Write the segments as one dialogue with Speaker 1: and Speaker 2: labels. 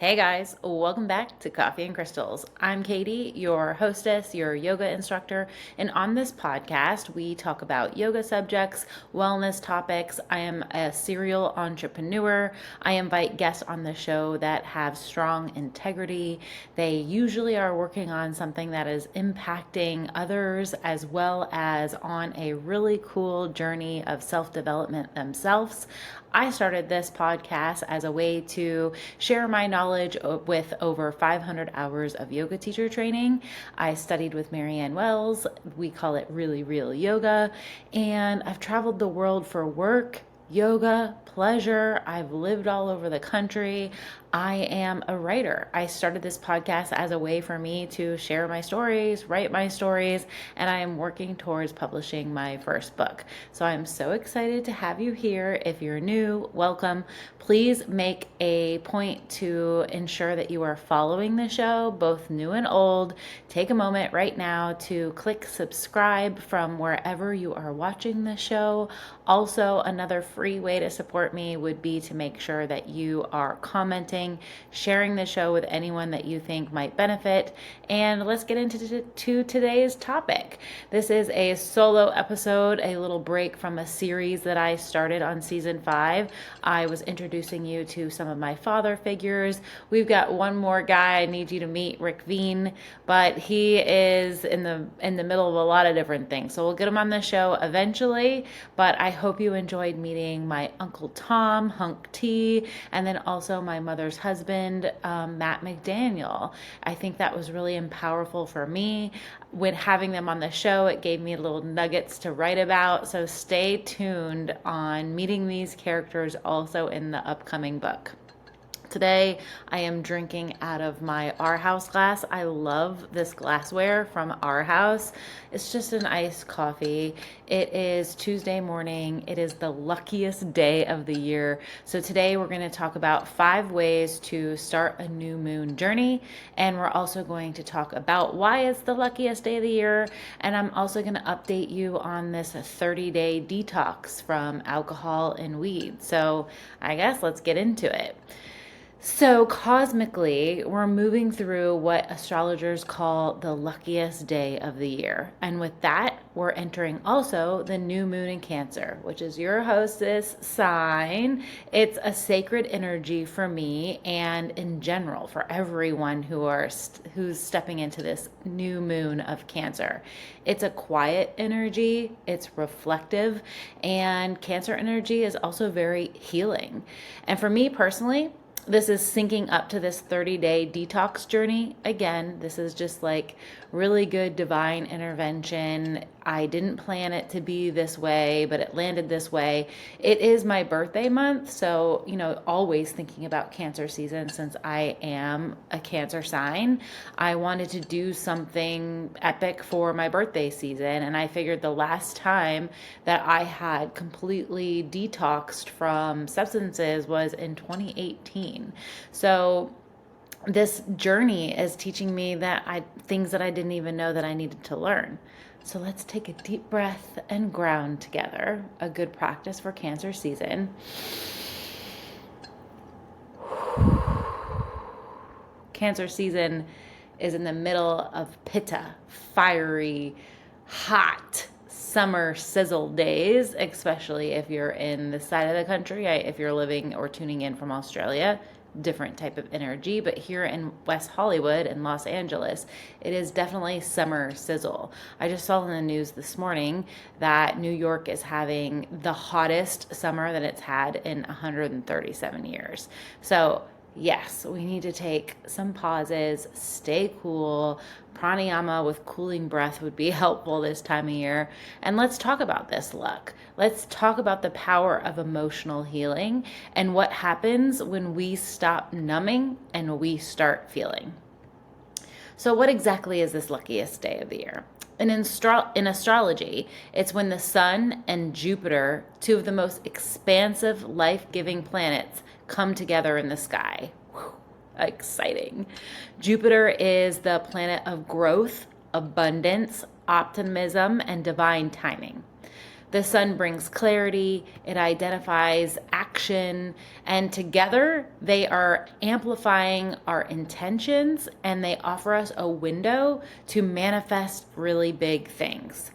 Speaker 1: Hey guys, welcome back to Coffee and Crystals. I'm Katie, your hostess, your yoga instructor, and on this podcast, we talk about yoga subjects, wellness topics. I am a serial entrepreneur. I invite guests on the show that have strong integrity. They usually are working on something that is impacting others as well as on a really cool journey of self development themselves. I started this podcast as a way to share my knowledge with over 500 hours of yoga teacher training. I studied with Marianne Wells. We call it Really Real Yoga. And I've traveled the world for work, yoga, pleasure. I've lived all over the country. I am a writer. I started this podcast as a way for me to share my stories, write my stories, and I am working towards publishing my first book. So I'm so excited to have you here. If you're new, welcome. Please make a point to ensure that you are following the show, both new and old. Take a moment right now to click subscribe from wherever you are watching the show. Also, another free way to support me would be to make sure that you are commenting, sharing the show with anyone that you think might benefit. And let's get into today's topic. This is a solo episode, a little break from a series that I started on season 5. I was introducing you to some of my father figures. We've got one more guy I need you to meet, Rick Veen, but he is in the middle of a lot of different things. So we'll get him on the show eventually, but I hope you enjoyed meeting my Uncle Tom, Hunk T, and then also my mother's husband, Matt McDaniel. I think that was really powerful for me. When having them on the show, it gave me little nuggets to write about. So stay tuned on meeting these characters also in the upcoming book. Today, I am drinking out of my Our House glass. I love this glassware from Our House. It's just an iced coffee. It is Tuesday morning. It is the luckiest day of the year. So today we're going to talk about 5 ways to start a new moon journey. And we're also going to talk about why it's the luckiest day of the year. And I'm also going to update you on this 30-day detox from alcohol and weed. So I guess let's get into it. So, cosmically, we're moving through what astrologers call the luckiest day of the year. And with that, we're entering also the new moon in Cancer, which is your hostess sign. It's a sacred energy for me and in general for everyone who's stepping into this new moon of Cancer. It's a quiet energy, it's reflective, and Cancer energy is also very healing. And for me personally, this is syncing up to this 30-day detox journey. Again, this is just like really good divine intervention. I didn't plan it to be this way, but it landed this way. It is my birthday month, so, always thinking about Cancer season since I am a Cancer sign. I wanted to do something epic for my birthday season, and I figured the last time that I had completely detoxed from substances was in 2018. So this journey is teaching me things that I didn't even know that I needed to learn. So let's take a deep breath and ground together. A good practice for Cancer season. Cancer season is in the middle of Pitta, fiery, hot summer sizzle days, especially if you're in this side of the country. If you're living or tuning in from Australia, different type of energy, but here in West Hollywood and Los Angeles, it is definitely summer sizzle. I just saw in the news this morning that New York is having the hottest summer that it's had in 137 years. So yes, we need to take some pauses, stay cool. Pranayama with cooling breath would be helpful this time of year. And let's talk about this luck. Let's talk about the power of emotional healing and what happens when we stop numbing and we start feeling. So, what exactly is this luckiest day of the year? In astrology, it's when the sun and Jupiter, 2 of the most expansive, life-giving planets, come together in the sky. Whew, exciting. Jupiter is the planet of growth, abundance, optimism, and divine timing. The sun brings clarity, it identifies action, and together they are amplifying our intentions and they offer us a window to manifest really big things.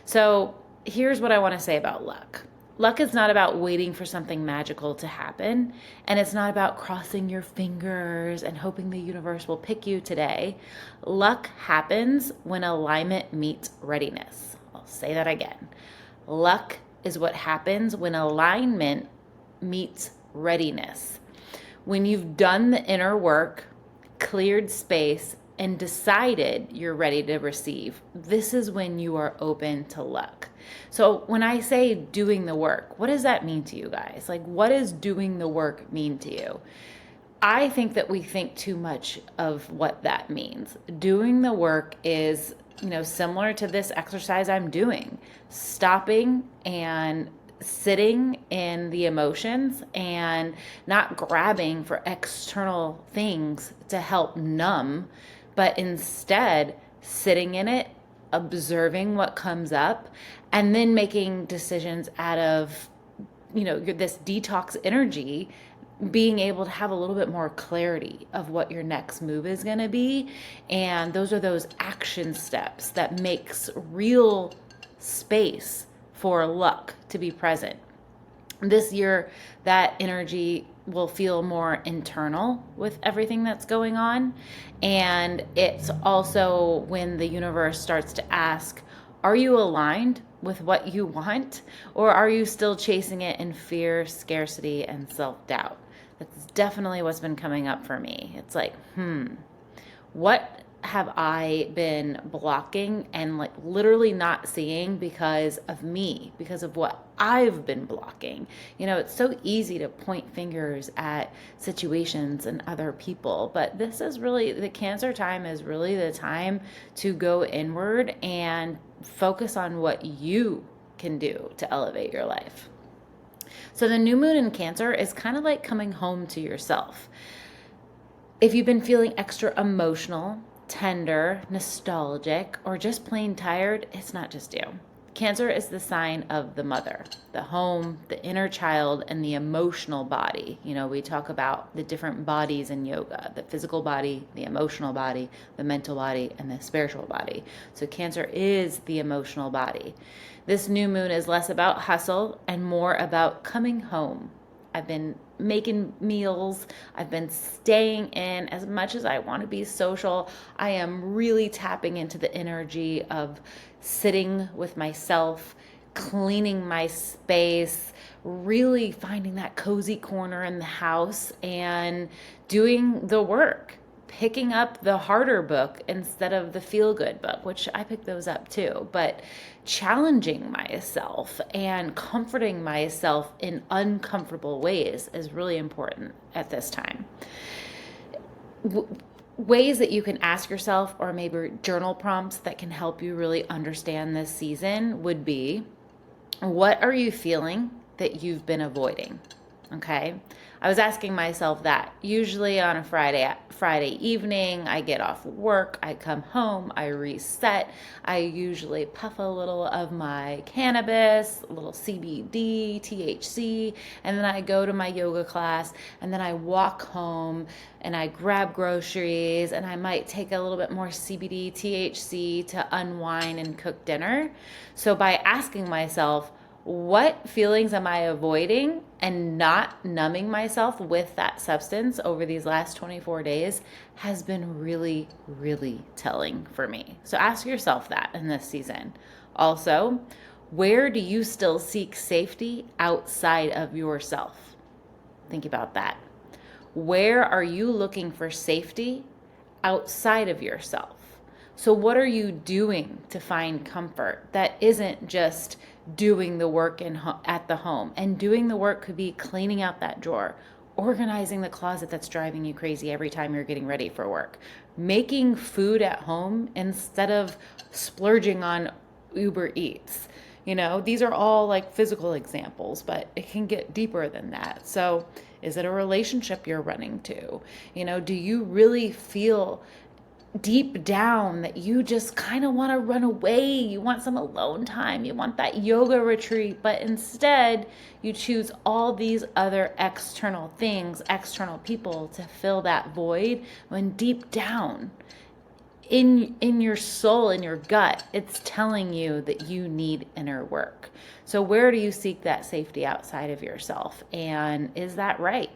Speaker 1: So here's what I want to say about luck. Luck is not about waiting for something magical to happen, and it's not about crossing your fingers and hoping the universe will pick you today. Luck happens when alignment meets readiness. I'll say that again. Luck is what happens when alignment meets readiness. When you've done the inner work, cleared space, and decided you're ready to receive, this is when you are open to luck. So when I say doing the work, what does that mean to you guys? Like, what does doing the work mean to you? I think that we think too much of what that means. Doing the work is, similar to this exercise I'm doing, stopping and sitting in the emotions and not grabbing for external things to help numb, but instead sitting in it, observing what comes up, and then making decisions out of, this detox energy, being able to have a little bit more clarity of what your next move is going to be. And those are those action steps that makes real space for luck to be present. This year, that energy will feel more internal with everything that's going on. And it's also when the universe starts to ask, are you aligned with what you want? Or are you still chasing it in fear, scarcity, and self-doubt? That's definitely what's been coming up for me. It's like, what have I been blocking and like literally not seeing because of me, because of what I've been blocking? It's so easy to point fingers at situations and other people, but this is really, the Cancer time is really the time to go inward and focus on what you can do to elevate your life. So the new moon in Cancer is kind of like coming home to yourself. If you've been feeling extra emotional, tender, nostalgic, or just plain tired, it's not just you. Cancer is the sign of the mother, the home, the inner child, and the emotional body. We talk about the different bodies in yoga, the physical body, the emotional body, the mental body, and the spiritual body. So Cancer is the emotional body. This new moon is less about hustle and more about coming home. I've been making meals. I've been staying in as much as I want to be social. I am really tapping into the energy of sitting with myself, cleaning my space, really finding that cozy corner in the house and doing the work. Picking up the harder book instead of the feel-good book, which I picked those up too, but challenging myself and comforting myself in uncomfortable ways is really important at this time. Ways that you can ask yourself, or maybe journal prompts that can help you really understand this season would be, what are you feeling that you've been avoiding? Okay. I was asking myself that. Usually on a Friday evening, I get off work, I come home, I reset. I usually puff a little of my cannabis, a little CBD, THC, and then I go to my yoga class, and then I walk home and I grab groceries, and I might take a little bit more CBD, THC to unwind and cook dinner. So by asking myself, what feelings am I avoiding and not numbing myself with that substance over these last 24 days has been really, really telling for me. So ask yourself that in this season. Also, where do you still seek safety outside of yourself? Think about that. Where are you looking for safety outside of yourself? So what are you doing to find comfort that isn't just doing the work at the home? And doing the work could be cleaning out that drawer, organizing the closet that's driving you crazy every time you're getting ready for work, making food at home instead of splurging on Uber Eats. These are all like physical examples, but it can get deeper than that. So is it a relationship you're running to? Do you really feel deep down that you just kind of want to run away. You want some alone time. You want that yoga retreat, but instead you choose all these other external things, external people to fill that void, when deep down in your soul, in your gut, it's telling you that you need inner work. So where do you seek that safety outside of yourself? And is that right?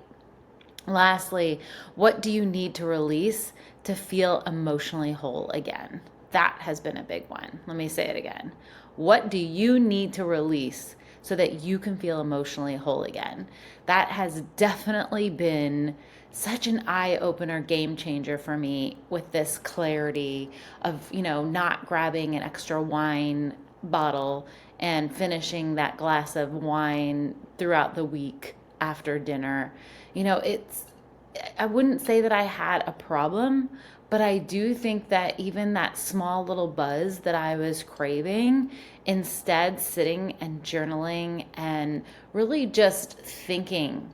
Speaker 1: Lastly, what do you need to release to feel emotionally whole again? That has been a big one. Let me say it again. What do you need to release so that you can feel emotionally whole again? That has definitely been such an eye opener, game changer for me, with this clarity of, not grabbing an extra wine bottle and finishing that glass of wine throughout the week after dinner. I wouldn't say that I had a problem, but I do think that even that small little buzz that I was craving, instead sitting and journaling and really just thinking,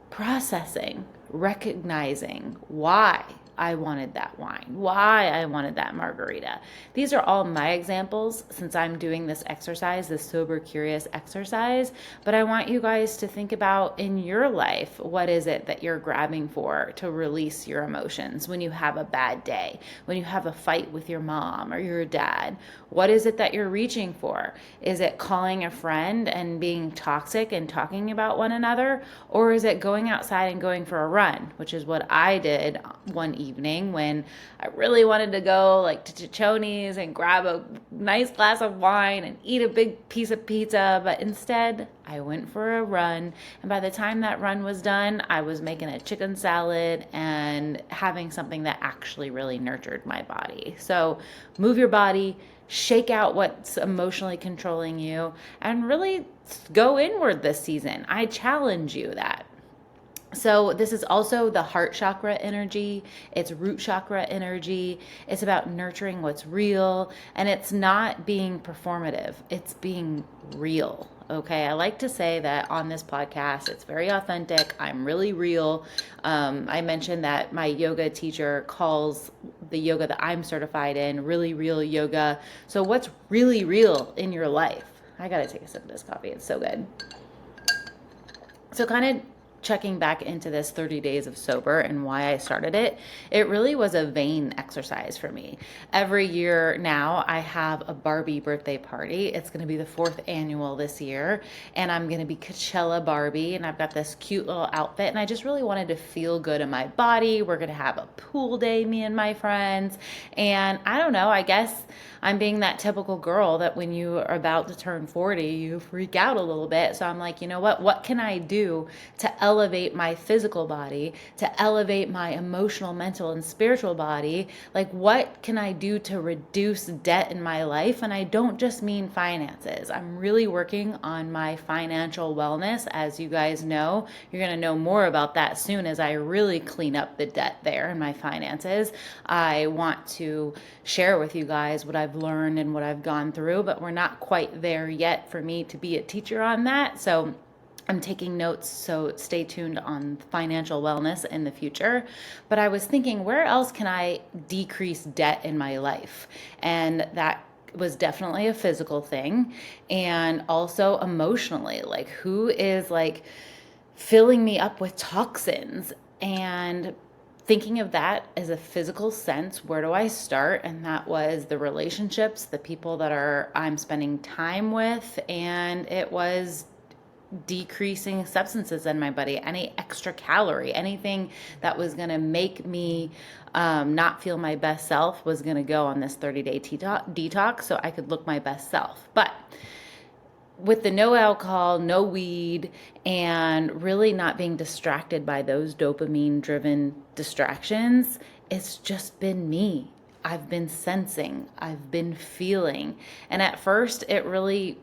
Speaker 1: processing, recognizing why I wanted that wine, why I wanted that margarita. These are all my examples since I'm doing this exercise, this sober curious exercise. But I want you guys to think about, in your life, what is it that you're grabbing for to release your emotions when you have a bad day, when you have a fight with your mom or your dad? What is it that you're reaching for? Is it calling a friend and being toxic and talking about one another? Or is it going outside and going for a run, which is what I did one evening when I really wanted to go like to Chiconi's and grab a nice glass of wine and eat a big piece of pizza. But instead, I went for a run. And by the time that run was done, I was making a chicken salad and having something that actually really nurtured my body. So move your body, shake out what's emotionally controlling you, and really go inward this season. I challenge you that. So this is also the heart chakra energy. It's root chakra energy. It's about nurturing what's real, and it's not being performative. It's being real. Okay. I like to say that on this podcast, it's very authentic. I'm really real. I mentioned that my yoga teacher calls the yoga that I'm certified in really real yoga. So what's really real in your life? I got to take a sip of this coffee. It's so good. So kind of checking back into this 30 days of sober and why I started it, it really was a vain exercise for me. Every year now I have a Barbie birthday party. It's going to be the 4th annual this year, and I'm going to be Coachella Barbie, and I've got this cute little outfit, and I just really wanted to feel good in my body. We're going to have a pool day, me and my friends, and I don't know, I guess I'm being that typical girl that when you are about to turn 40, you freak out a little bit. So I'm like, you know what? What can I do to elevate my physical body, to elevate my emotional, mental, and spiritual body? Like, what can I do to reduce debt in my life? And I don't just mean finances. I'm really working on my financial wellness. As you guys know, you're going to know more about that soon as I really clean up the debt there in my finances. I want to share with you guys what I've learned and what I've gone through, but we're not quite there yet for me to be a teacher on that. So I'm taking notes, so stay tuned on financial wellness in the future. But I was thinking, where else can I decrease debt in my life? And that was definitely a physical thing, and also emotionally, like who is like filling me up with toxins? And thinking of that as a physical sense, where do I start? And that was the relationships, the people that I'm spending time with, and it was decreasing substances in my body, any extra calorie, anything that was going to make me not feel my best self was going to go on this 30-day detox so I could look my best self. But with the no alcohol, no weed, and really not being distracted by those dopamine driven distractions, it's just been me. I've been sensing, I've been feeling. And at first it really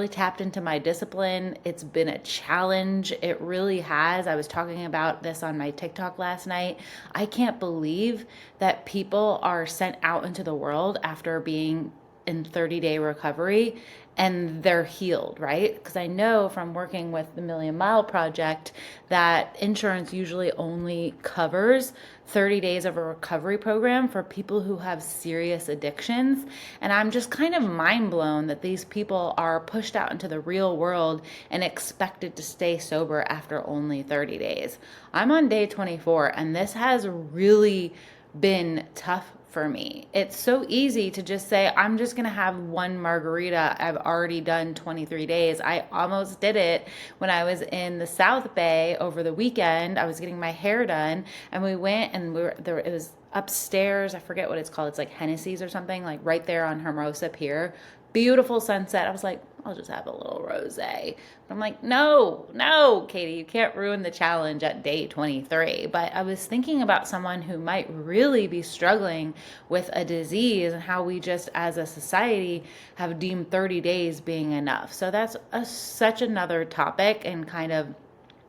Speaker 1: tapped into my discipline. It's been a challenge. It really has. I was talking about this on my TikTok last night. I can't believe that people are sent out into the world after being in 30-day recovery and they're healed, right? Because I know from working with the Million Mile Project that insurance usually only covers 30 days of a recovery program for people who have serious addictions. And I'm just kind of mind blown that these people are pushed out into the real world and expected to stay sober after only 30 days. I'm on day 24, and this has really been tough for me. It's so easy to just say, I'm just going to have one margarita. I've already done 23 days. I almost did it when I was in the South Bay over the weekend. I was getting my hair done, and we went and we were there. It was upstairs. I forget what it's called. It's like Hennessy's or something, like right there on Hermosa Pier. Beautiful sunset. I was like, I'll just have a little rosé. But I'm like, no, Katie, you can't ruin the challenge at day 23. But I was thinking about someone who might really be struggling with a disease and how we just as a society have deemed 30 days being enough. So that's such another topic, and kind of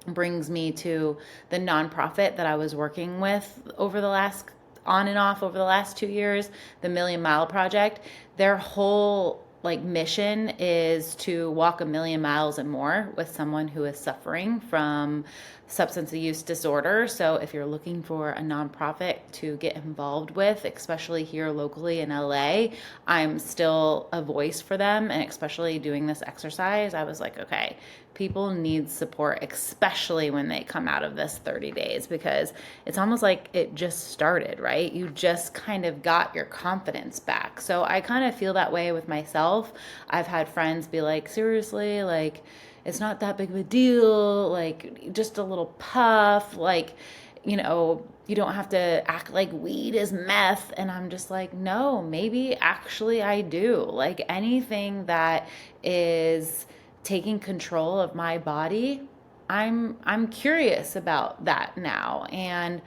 Speaker 1: brings me to the nonprofit that I was working with over the last on and off over the last 2 years, the Million Mile Project. Their whole mission is to walk 1,000,000 miles and more with someone who is suffering from substance use disorder. So if you're looking for a nonprofit to get involved with, especially here locally in LA, I'm still a voice for them. And especially doing this exercise, I was like, okay, people need support, especially when they come out of this 30 days, because it's almost like it just started, right? You just kind of got your confidence back. So I kind of feel that way with myself. I've had friends be like, seriously, like, it's not that big of a deal, like, just a little puff, like, you don't have to act like weed is meth. And I'm just like, no, maybe actually I do. Like, anything that is taking control of my body, I'm curious about that now. And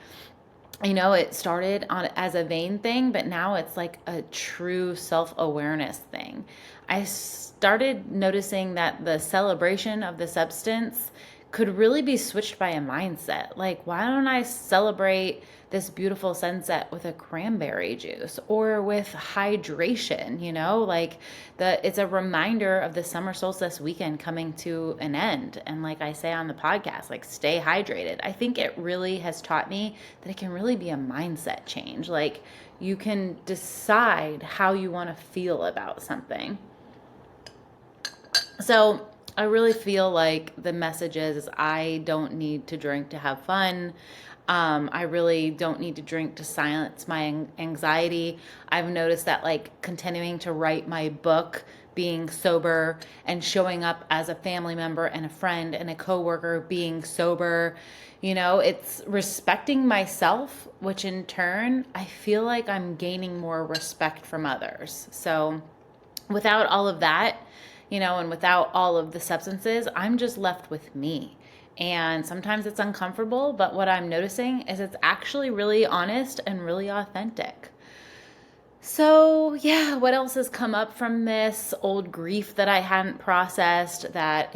Speaker 1: it started on as a vain thing, but now it's like a true self-awareness thing. I started noticing that the celebration of the substance could really be switched by a mindset. Like, why don't I celebrate this beautiful sunset with a cranberry juice or with hydration? Like, it's a reminder of the summer solstice weekend coming to an end. And like I say on the podcast, like, stay hydrated. I think it really has taught me that it can really be a mindset change. Like, you can decide how you want to feel about something. So I really feel like the message is I don't need to drink to have fun. I really don't need to drink to silence my anxiety. I've noticed that, like, continuing to write my book, being sober, and showing up as a family member and a friend and a coworker being sober, it's respecting myself, which in turn, I feel like I'm gaining more respect from others. So without all of that, and without all of the substances, I'm just left with me. And sometimes it's uncomfortable, but what I'm noticing is it's actually really honest and really authentic. So, yeah, what else has come up from this? Old grief that I hadn't processed that,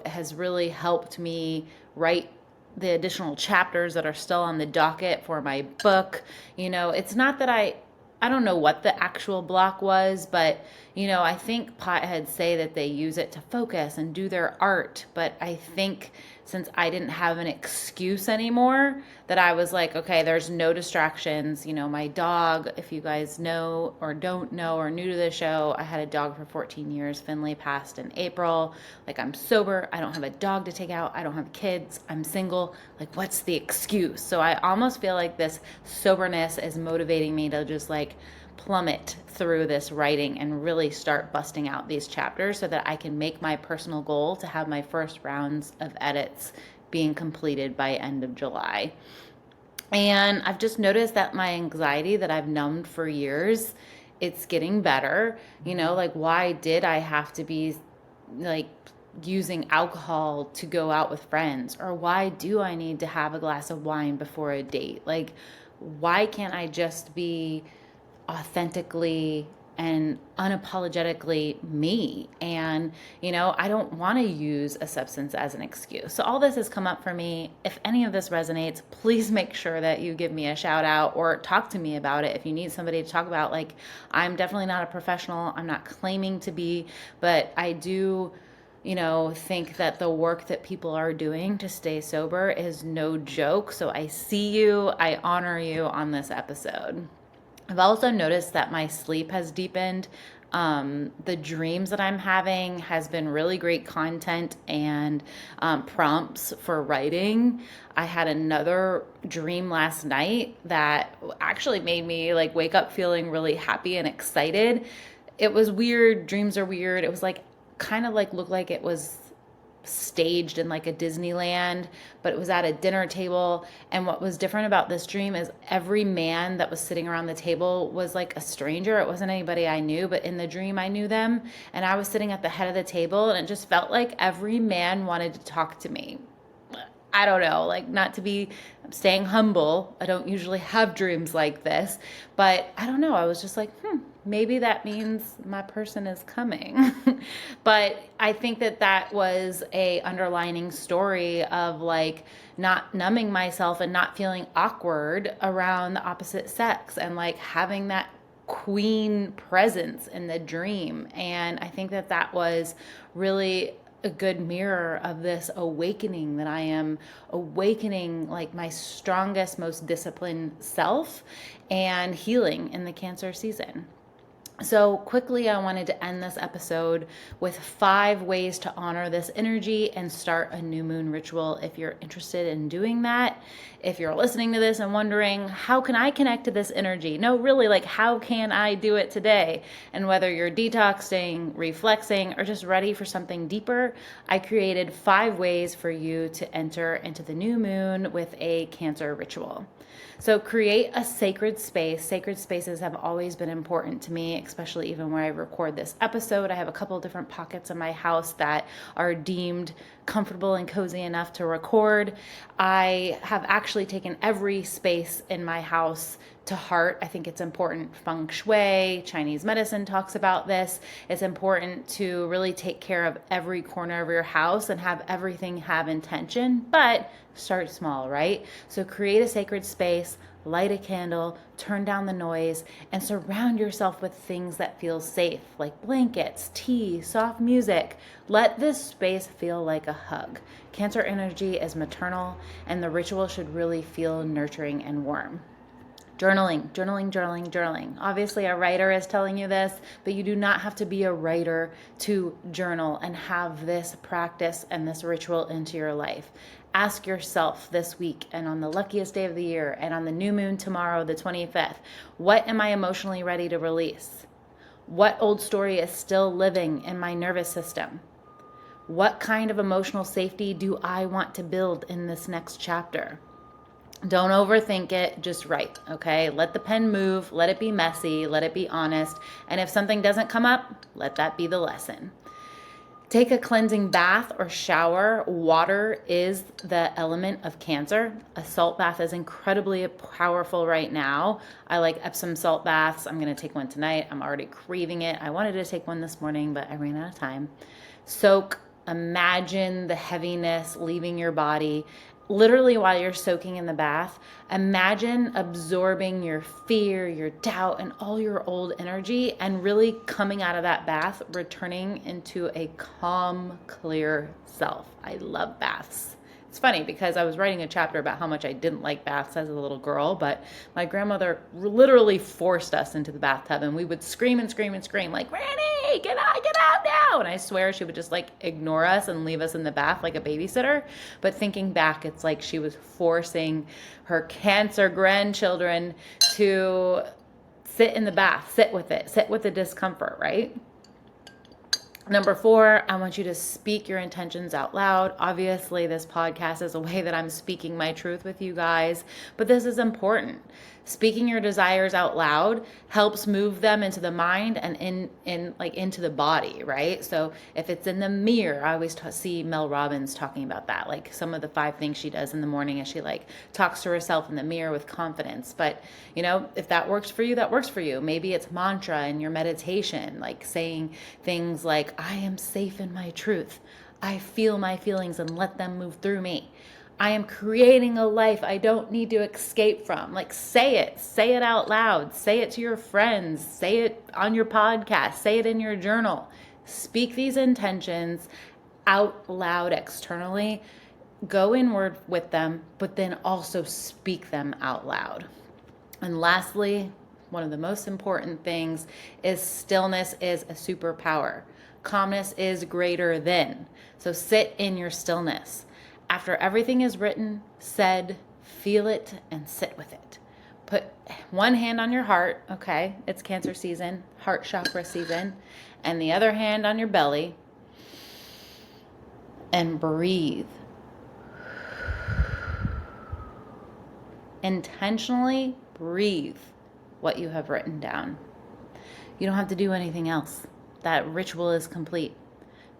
Speaker 1: has really helped me write the additional chapters that are still on the docket for my book. It's not that I don't know what the actual block was, but I think potheads say that they use it to focus and do their art. But I think since I didn't have an excuse anymore, that I was like, okay, there's no distractions. My dog, if you guys know or don't know or new to the show, I had a dog for 14 years. Finley passed in April. Like, I'm sober. I don't have a dog to take out. I don't have kids. I'm single. Like, what's the excuse? So I almost feel like this soberness is motivating me to just like plummet through this writing and really start busting out these chapters so that I can make my personal goal to have my first rounds of edits being completed by end of July. And I've just noticed that my anxiety that I've numbed for years, it's getting better. Like, why did I have to be like using alcohol to go out with friends? Or why do I need to have a glass of wine before a date? Like, why can't I just be authentically and unapologetically me. And, I don't want to use a substance as an excuse. So all this has come up for me. If any of this resonates, please make sure that you give me a shout out or talk to me about it. If you need somebody to talk about, like, I'm definitely not a professional. I'm not claiming to be, but I do think that the work that people are doing to stay sober is no joke. So I see you, I honor you on this episode. I've also noticed that my sleep has deepened. The dreams that I'm having has been really great content and prompts for writing. I had another dream last night that actually made me like wake up feeling really happy and excited. It was weird. Dreams are weird. It was like kind of like looked like it was staged in like a Disneyland, but it was at a dinner table. And what was different about this dream is every man that was sitting around the table was like a stranger. It wasn't anybody I knew, but in the dream I knew them. And I was sitting at the head of the table, and it just felt like every man wanted to talk to me. I don't know, like, not to be, I'm staying humble. I don't usually have dreams like this, but I don't know. I was just like, maybe that means my person is coming. But I think that that was a underlining story of like not numbing myself and not feeling awkward around the opposite sex, and like having that queen presence in the dream. And I think that that was really a good mirror of this awakening, that I am awakening like my strongest, most disciplined self and healing in the Cancer season. So quickly, I wanted to end this episode with 5 ways to honor this energy and start a new moon ritual if you're interested in doing that. If you're listening to this and wondering, how can I connect to this energy? No, really, like, how can I do it today? And whether you're detoxing, reflexing, or just ready for something deeper, I created 5 ways for you to enter into the new moon with a Cancer ritual. So create a sacred space. Sacred spaces have always been important to me, especially even where I record this episode. I have a couple of different pockets in my house that are deemed comfortable and cozy enough to record. I have actually taken every space in my house to heart. I think it's important. Feng Shui, Chinese medicine talks about this. It's important to really take care of every corner of your house and have everything have intention, but start small, right? So create a sacred space, light a candle, turn down the noise, and surround yourself with things that feel safe, like blankets, tea, soft music. Let this space feel like a hug. Cancer energy is maternal, and the ritual should really feel nurturing and warm. Journaling, journaling, journaling, journaling. Obviously, a writer is telling you this, but you do not have to be a writer to journal and have this practice and this ritual into your life. Ask yourself this week and on the luckiest day of the year and on the new moon tomorrow, the 25th, what am I emotionally ready to release? What old story is still living in my nervous system? What kind of emotional safety do I want to build in this next chapter? Don't overthink it, just write, okay? Let the pen move, let it be messy, let it be honest, and if something doesn't come up, let that be the lesson. Take a cleansing bath or shower. Water is the element of Cancer. A salt bath is incredibly powerful right now. I like Epsom salt baths. I'm going to take one tonight. I'm already craving it. I wanted to take one this morning, but I ran out of time. Soak. Imagine the heaviness leaving your body. Literally, while you're soaking in the bath, imagine absorbing your fear, your doubt, and all your old energy, and really coming out of that bath, returning into a calm, clear self. I love baths. It's funny because I was writing a chapter about how much I didn't like baths as a little girl, but my grandmother literally forced us into the bathtub, and we would scream and scream and scream like, Granny, get out now. And I swear she would just like ignore us and leave us in the bath like a babysitter. But thinking back, it's like she was forcing her Cancer grandchildren to sit in the bath, sit with it, sit with the discomfort, right? Number 4, I want you to speak your intentions out loud. Obviously, this podcast is a way that I'm speaking my truth with you guys, but this is important. Speaking your desires out loud helps move them into the mind and into the body, right? So if it's in the mirror, I always see Mel Robbins talking about that. Like some of the 5 things she does in the morning is she like talks to herself in the mirror with confidence. But if that works for you, that works for you. Maybe it's mantra in your meditation, like saying things like, I am safe in my truth. I feel my feelings and let them move through me. I am creating a life I don't need to escape from. Like say it out loud, say it to your friends, say it on your podcast, say it in your journal. Speak these intentions out loud externally, go inward with them, but then also speak them out loud. And lastly, one of the most important things is stillness is a superpower. Calmness is greater than. So sit in your stillness. After everything is written, said, feel it and sit with it. Put one hand on your heart, okay? It's Cancer season, heart chakra season, and the other hand on your belly, and breathe. Intentionally breathe what you have written down. You don't have to do anything else. That ritual is complete.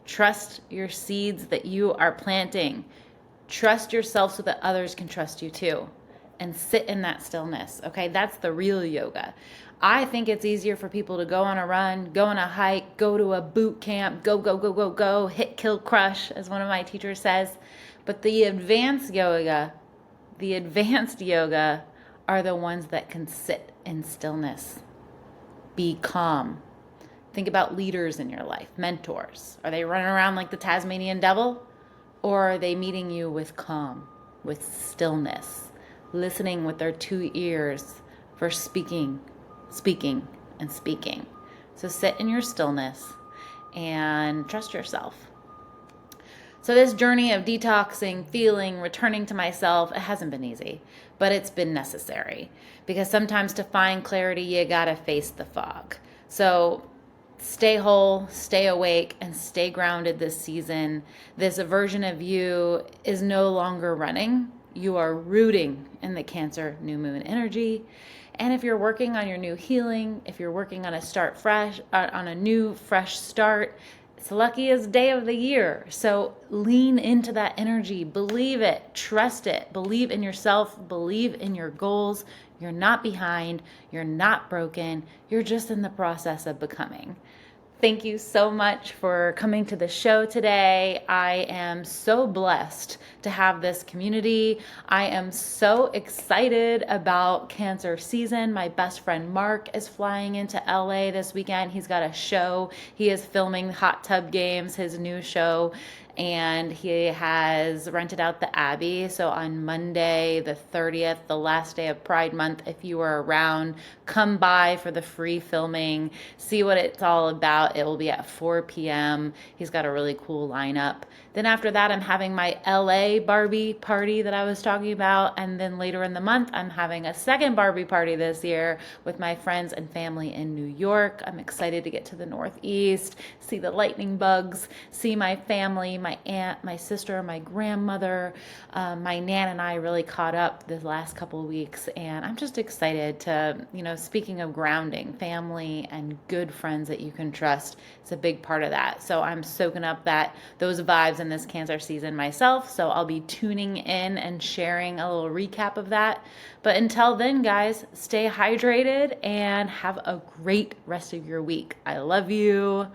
Speaker 1: Trust your seeds that you are planting. Trust yourself so that others can trust you too. And sit in that stillness, okay? That's the real yoga. I think it's easier for people to go on a run, go on a hike, go to a boot camp, go, hit, kill, crush, as one of my teachers says. But the advanced yoga are the ones that can sit in stillness. Be calm. Think about leaders in your life, mentors. Are they running around like the Tasmanian devil? Or are they meeting you with calm, with stillness, listening with their 2 ears for speaking, and speaking? So sit in your stillness and trust yourself. So this journey of detoxing, feeling, returning to myself, it hasn't been easy, but it's been necessary. Because sometimes to find clarity, you gotta face the fog. So stay whole, stay awake, and stay grounded this season. This version of you is no longer running. You are rooting in the Cancer new moon energy. And if you're working on your new healing, if you're working on a new fresh start, it's the luckiest day of the year. So lean into that energy, believe it, trust it, believe in yourself, believe in your goals. You're not behind, you're not broken, you're just in the process of becoming. Thank you so much for coming to the show today. I am so blessed to have this community. I am so excited about Cancer season. My best friend Mark is flying into LA this weekend. He's got a show. He is filming Hot Tub Games, his new show, and he has rented out the Abbey. So on Monday, the 30th, the last day of Pride Month, if you are around, come by for the free filming, see what it's all about. It will be at 4 p.m. He's got a really cool lineup. Then after that, I'm having my LA Barbie party that I was talking about. And then later in the month, I'm having a second Barbie party this year with my friends and family in New York. I'm excited to get to the Northeast, see the lightning bugs, see my family, my aunt, my sister, my grandmother. My Nan and I really caught up this last couple of weeks. And I'm just excited to, speaking of grounding, family and good friends that you can trust, it's a big part of that. So I'm soaking up those vibes in this Cancer season myself. So I'll be tuning in and sharing a little recap of that. But until then, guys, stay hydrated and have a great rest of your week. I love you.